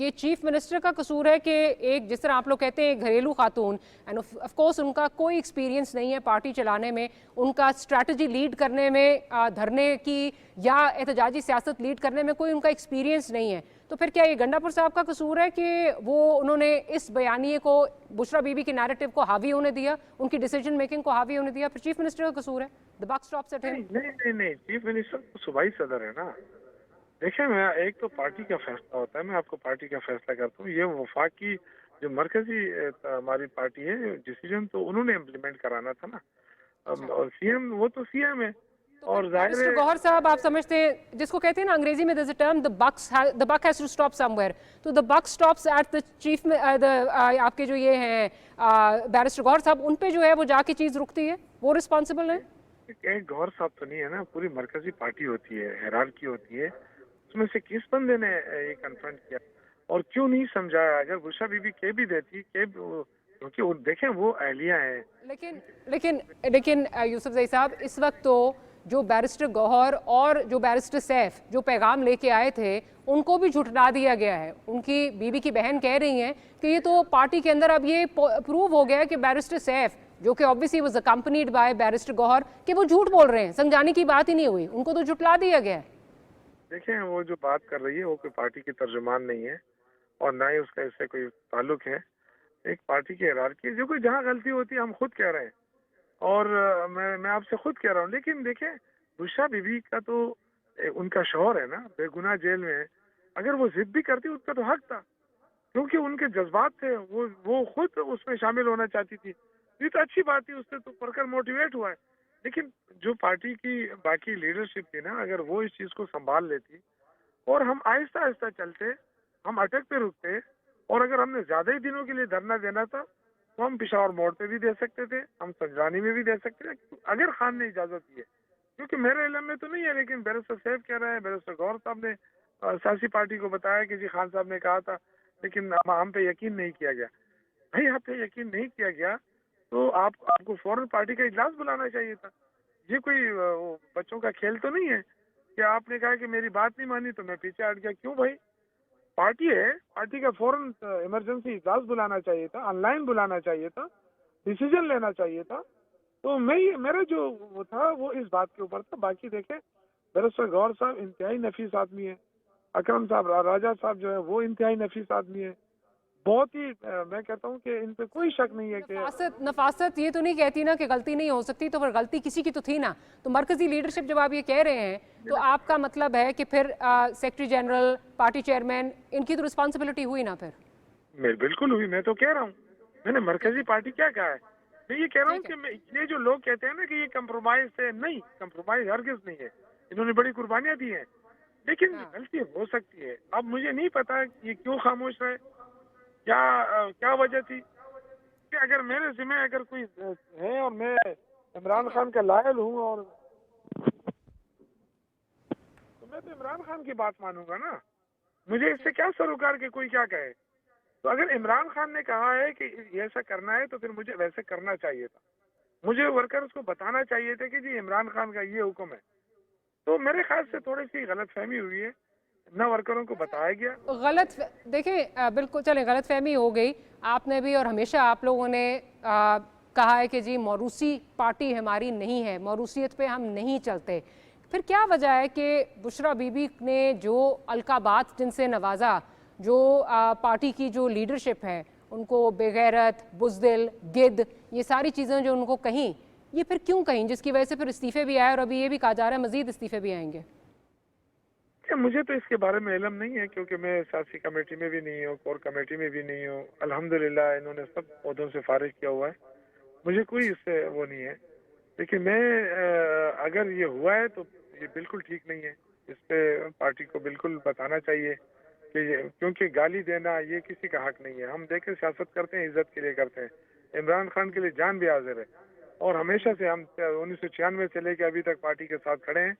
ये चीफ मिनिस्टर का कसूर है कि एक जिस तरह आप लोग कहते हैं घरेलू खातून, एंड ऑफ कोर्स उनका कोई एक्सपीरियंस नहीं है पार्टी चलाने में, उनका स्ट्रैटेजी लीड करने में, धरने की या एहतजाजी सियासत लीड करने में कोई उनका एक्सपीरियंस नहीं है, तो फिर क्या ये गंडापुर साहब का कसूर है कि वो उन्होंने इस बयानिए को, बुशरा बीबी के नैरेटिव को हावी होने दिया, उनकी डिसीजन मेकिंग को हावी होने दिया? फिर चीफ मिनिस्टर का कसूर है? The buck stops at him? नहीं, चीफ मिनिस्टर तो सूबाई सदर है ना। देखिए, मैं एक तो पार्टी का फैसला होता है, मैं आपको पार्टी का फैसला करता हूँ। ये वफाक की जो मरकजी हमारी पार्टी है, डिसीजन तो उन्होंने इम्प्लीमेंट कराना था ना। और सीएम वो तो सीएम है, और जाहिर है गौहर साहब, आप समझते हैं जिसको कहते हैं ना अंग्रेजी में there's a term, the buck has to stop somewhere, तो the buck stops at the chief में आपके जो ये हैं बैरिस्टर गौहर साहब, उन पे जो है वो जाके चीज रुकती है, वो रिस्पॉन्सिबल है? एक गौहर साहब तो नहीं है ना, पूरी मरकजी पार्टी होती है, हायरार्की होती है, उसमें से किस बंदे ने ये कन्फ्रंट किया और क्यों नहीं समझाया? अगर बुशरा बीबी कह भी देती क्योंकि देखें वो अहलिया है। लेकिन यूसुफ ज़ई साहब, इस वक्त तो जो बैरिस्टर गौहर और जो बैरिस्टर सैफ जो पैगाम लेके आए थे उनको भी झुठला दिया गया है। उनकी बीवी की बहन कह रही हैं कि ये तो पार्टी के अंदर अब ये प्रूव हो गया है कि बैरिस्टर सैफ, जो कि obviously was accompanied by barrister Gohar, कि वो झूठ बोल रहे हैं, समझाने की बात ही नहीं हुई, उनको तो झुठला दिया गया है। देखें, वो जो बात कर रही है वो कोई पार्टी की तर्जुमान नहीं है, और ना ही उसका इससे कोई ताल्लुक है। एक पार्टी की हायरार्की है, जो कोई जहाँ गलती होती है हम खुद कह रहे हैं, और मैं आपसे खुद कह रहा हूँ। लेकिन देखें, बुशरा बीबी का तो उनका शौहर है ना, बेगुनाह जेल में है। अगर वो जिद भी करती उसका तो हक था, क्योंकि उनके जज्बात थे, वो खुद उसमें शामिल होना चाहती थी। ये तो अच्छी बात थी, उससे तो पढ़कर मोटिवेट हुआ है। लेकिन जो पार्टी की बाकी लीडरशिप थी ना, अगर वो इस चीज को संभाल लेती और हम आहिस्ता आहिस्ता चलते, हम अटक पे रुकते, और अगर हमने ज्यादा ही दिनों के लिए धरना देना था तो हम पिशावर मोड़ पे भी दे सकते थे, हम संजरानी में भी दे सकते थे, अगर खान ने इजाजत दी है। क्योंकि मेरे इल्म में तो नहीं है, लेकिन बैरिस्टर सैफ कह रहा है, बैरिस्टर गौहर साहब ने सियासी पार्टी को बताया कि जी खान साहब ने कहा था, लेकिन हम पे यकीन नहीं किया गया। भाई, आप पे यकीन नहीं किया गया तो आपको फौरन पार्टी का इजलास बुलाना चाहिए था। ये कोई बच्चों का खेल तो नहीं है कि आपने कहा कि मेरी बात नहीं मानी तो मैं पीछे हट गया। क्यों भाई, पार्टी है, पार्टी का फौरन इमरजेंसी इजलास बुलाना चाहिए था, ऑनलाइन बुलाना चाहिए था, डिसीजन लेना चाहिए था। तो मेरा जो वो था वो इस बात के ऊपर था। बाकी देखे, बैरिस्टर गौहर साहब इंतहाई नफीस आदमी है, अकरम साहब राजा साहब जो है वो इंतहाई नफीस आदमी है, बहुत ही मैं कहता हूँ कि इन पे कोई शक नहीं है कि नफासत ये तो नहीं कहती ना कि गलती नहीं हो सकती, तो फिर गलती किसी की तो थी ना। तो मरकजी लीडरशिप जब आप ये कह रहे हैं तो आपका मतलब है कि फिर सेक्रेटरी जनरल, पार्टी चेयरमैन, इनकी तो रिस्पॉन्सिबिलिटी हुई ना? फिर बिल्कुल हुई। मैं तो कह रहा हूँ, मैंने मरकजी पार्टी क्या कहा है, मैं ये कह रहा हूँ कि ये जो लोग कहते हैं ना कि ये कंप्रोमाइज है, नहीं, कंप्रोमाइज हरगिज नहीं है। इन्होंने बड़ी कुर्बानियां दी हैं, लेकिन गलती हो सकती है। अब मुझे नहीं पता ये क्यों खामोश रहे, क्या वजह थी कि अगर मेरे जिम्मे अगर कोई है और मैं इमरान खान का लायल हूँ और तो मैं तो इमरान खान की बात मानूंगा ना। मुझे इससे क्या सरोकार के कोई क्या कहे। तो अगर इमरान खान ने कहा है कि ऐसा करना है तो फिर मुझे वैसे करना चाहिए था। मुझे वर्कर्स को बताना चाहिए था कि जी इमरान खान का ये हुक्म है। तो मेरे ख्याल से थोड़ी सी गलतफहमी हुई है, न वर्करों को बताया गया। देखिए बिल्कुल चले, गलतफहमी हो गई। आपने भी और हमेशा आप लोगों ने कहा है कि जी मौरूसी पार्टी हमारी नहीं है, मौरूसियत पे हम नहीं चलते। फिर क्या वजह है कि बुशरा बीबी ने जो अलकाबात जिनसे नवाजा, जो पार्टी की जो लीडरशिप है उनको बेगैरत, बुज़दिल, गिद्ध, ये सारी चीज़ें जो उनको कहीं, ये फिर क्यों कहीं, जिसकी वजह से फिर इस्तीफे भी आए और अभी ये भी कहा जा रहा है मजीद इस्तीफे भी आएंगे? मुझे तो इसके बारे में इल्म नहीं है क्योंकि मैं सियासी कमेटी में भी नहीं हूँ, कोर कमेटी में भी नहीं हूँ। अल्हम्दुलिल्लाह इन्होंने सब पौधों से फारिग किया हुआ है, मुझे कोई इससे वो नहीं है। लेकिन मैं अगर ये हुआ है तो ये बिल्कुल ठीक नहीं है। इस पे पार्टी को बिल्कुल बताना चाहिए कि क्योंकि गाली देना ये किसी का हक नहीं है। हम देखें सियासत करते हैं, इज्जत के लिए करते हैं। इमरान खान के लिए जान भी हाजिर है और हमेशा से हम 1996 से लेकर अभी तक पार्टी के साथ खड़े हैं।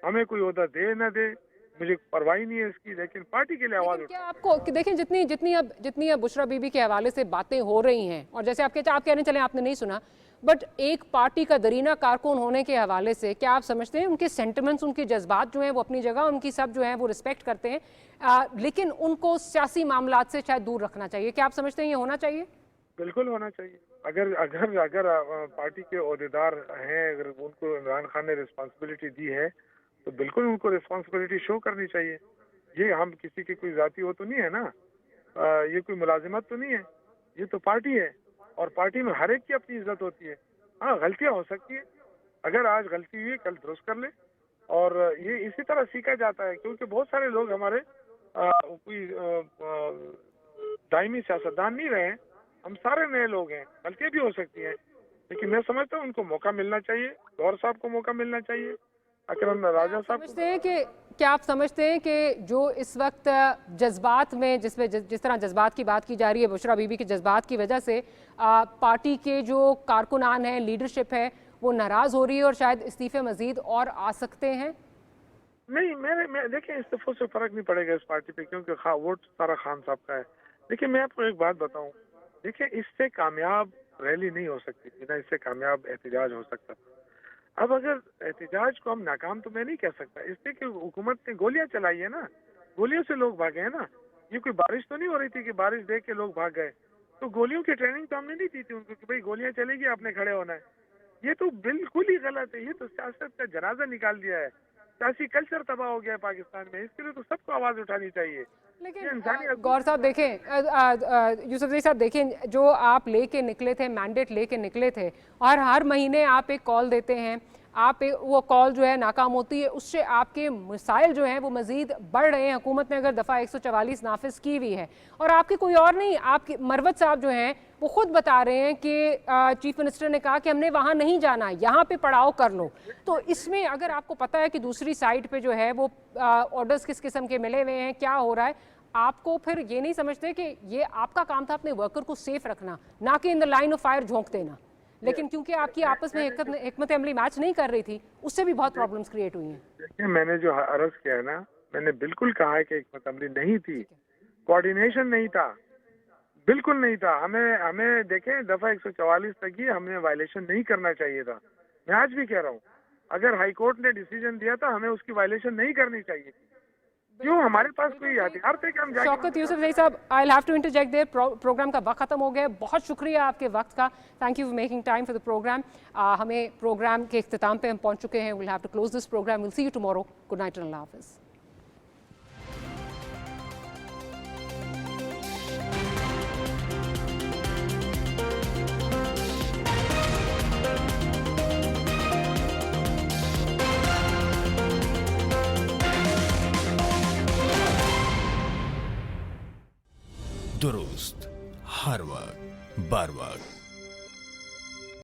हमें कोई ओहदा दे न दे मुझे परवाह नहीं है इसकी, लेकिन पार्टी के लिए आवाज क्या आपको देखें जितनी अब बुशरा बीबी के हवाले से बातें हो रही हैं और जैसे आप कहने चले आपने नहीं सुना, बट एक पार्टी का दरीना कारकुन होने के हवाले से क्या आप समझते हैं उनके सेंटिमेंट्स, उनके जज्बात जो हैं वो अपनी जगह, उनकी सब जो है वो रिस्पेक्ट करते हैं, लेकिन उनको सियासी मामलात से शायद दूर रखना चाहिए? क्या आप समझते हैं ये होना चाहिए? बिल्कुल होना चाहिए। अगर पार्टी के ओहदेदार हैं, अगर उनको इमरान खान ने रिस्पॉन्सिबिलिटी दी है तो बिल्कुल उनको रिस्पॉन्सिबिलिटी शो करनी चाहिए। ये हम किसी की कोई जाती हो तो नहीं है ना, ये कोई मुलाजिमत तो नहीं है, ये तो पार्टी है और पार्टी में हर एक की अपनी इज्जत होती है। हाँ गलतियां हो सकती है, अगर आज गलती हुई कल दुरुस्त कर ले और ये इसी तरह सीखा जाता है क्योंकि बहुत सारे लोग हमारे कोई दायमी सियासतदान नहीं रहे, हम सारे नए लोग हैं, गलतियां भी हो सकती हैं। लेकिन मैं समझता हूँ उनको मौका मिलना चाहिए, गौर साहब को मौका मिलना चाहिए, अकरम राजा साहब समझते हैं कि क्या आप समझते हैं कि जो इस वक्त जज्बात में जिस तरह जज्बात की बात की जा रही है, बुशरा बीबी के जज्बात की वजह से पार्टी के जो कारकुनान हैं, लीडरशिप है, वो नाराज हो रही है और शायद इस्तीफे मजीद और आ सकते हैं? नहीं, मैं देखिए इस्तीफों से फर्क नहीं पड़ेगा इस पार्टी पे क्योंकि वोट सारा खान साहब का है। देखिए मैं आपको एक बात बताऊं, देखिए इससे कामयाब रैली नहीं हो सकती थी ना, इससे कामयाब एहतजाज हो सकता था। अब अगर एहतजाज को हम नाकाम तो मैं नहीं कह सकता, इसलिए कि हुकूमत ने गोलियां चलाई है ना, गोलियों से लोग भागे हैं ना। ये कोई बारिश तो नहीं हो रही थी कि बारिश देख के लोग भाग गए, तो गोलियों की ट्रेनिंग तो हमने नहीं दी थी उनको कि भाई गोलियां चलेगी आपने खड़े होना है। ये तो बिल्कुल ही गलत है, ये तो सियासत का जनाजा निकाल दिया है, सियासी कल्चर तबाह हो गया है पाकिस्तान में। इसके लिए तो सबको आवाज उठानी चाहिए। लेकिन गौर साहब देखें, यूसुफ साहब देखें, जो आप लेके निकले थे, मैंडेट लेके निकले थे और हर महीने आप एक कॉल देते हैं, वो कॉल जो है नाकाम होती है, उससे आपके मसाइल जो हैं वो मजीद बढ़ रहे हैं। हुकूमत ने अगर दफ़ा 144 नाफिज की हुई है और आपके कोई और नहीं, आपके मरवत साहब जो हैं वो खुद बता रहे हैं कि चीफ मिनिस्टर ने कहा कि हमने वहाँ नहीं जाना, यहाँ पे पड़ाव कर लो। तो इसमें अगर आपको पता है कि दूसरी साइड पे जो है वो ऑर्डर्स किस किस्म के मिले हुए हैं, क्या हो रहा है, आपको फिर ये नहीं समझते कि ये आपका काम था अपने वर्कर को सेफ रखना, ना कि in the line of fire झोंक देना? लेकिन क्योंकि आपकी आपस में हिकमत अमली मैच नहीं कर रही थी, उससे भी बहुत प्रॉब्लम्स क्रिएट हुई हैं। देखिए मैंने जो अर्ज किया है ना, मैंने बिल्कुल कहा है कि हिकमत अमली नहीं थी, कोऑर्डिनेशन नहीं था, बिल्कुल नहीं था। हमें देखें दफा 144 तक ही हमें वायलेशन नहीं करना चाहिए था। मैं आज भी कह रहा हूँ, अगर हाई कोर्ट ने डिसीजन दिया था हमें उसकी वायलेशन नहीं करनी चाहिए थी। क्यों हमारे पास कोई हथियार थे कि हम जाके शौकत यूसुफ ज़ई साहब, I will have to interject there, programme का वक्त खत्म हो गया। बहुत शुक्रिया आपके वक्त का, thank you for making time for the programme. हमें प्रोग्राम के इख्तिताम पे हम पहुंच चुके हैं। Will have to close this programme, will see you tomorrow. Good night and अल्लाह हाफिज़। दुरुस्त हर वक्त बर वक्त